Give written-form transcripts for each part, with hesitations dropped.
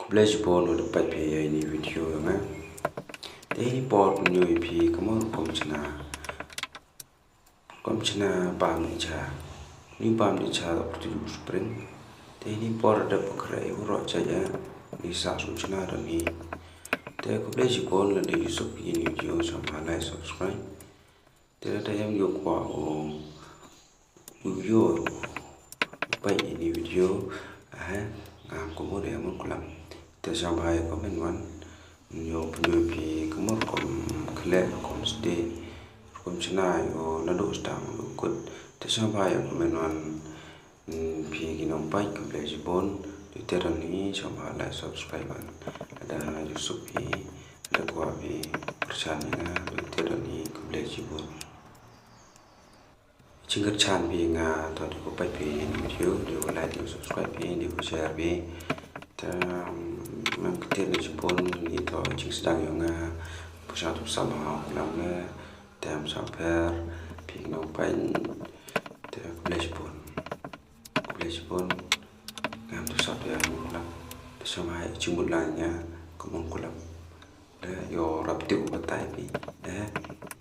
Khublei shibun udah paidbah ini video nga. Ini port new ip kamu rukom shna bam ni cha waktu Sapring. Ini port ada pekrai urut saja di sasu shna dan ni. Khublei shibun ada Yusuf ini video sama like subscribe. Ada yang yuk video baik ini video kamu ada yang mengkulam. Sampai komen wan yo penuhi kamu kelak kom sedih kom shna yo nado stang kut sampai komen wan pi kinong pai Khublei shibun diteran ni sama like subscribe ada Yusuf ada gua percaya diteran ni Khublei shibun jingkat chan nga atau di pai video di like di subscribe di share Khublei shibun itu jing sedang yang pusat sama namanya tem sampai pinong pain Khublei shibun ngam tu satu yang mulam sama jumut lainnya kemungkulam yo raptiu betai pi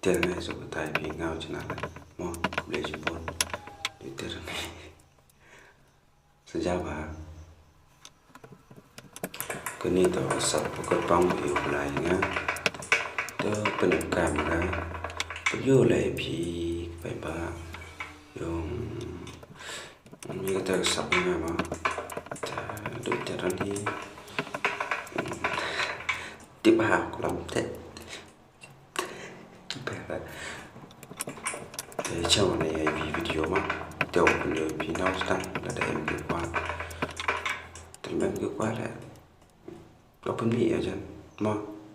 terna so betai pi ngau chana mo Khublei shibun terna sejaba kini tu asal pokok bang Khublei nga tu penekam nga yo lai pi paidbah yung ni kata Sapring ma duk jaran ni tiba kulam te chào này video mà đầu người pi nấu stang là để em được qua thì em được qua là có phân biệt ở chân mà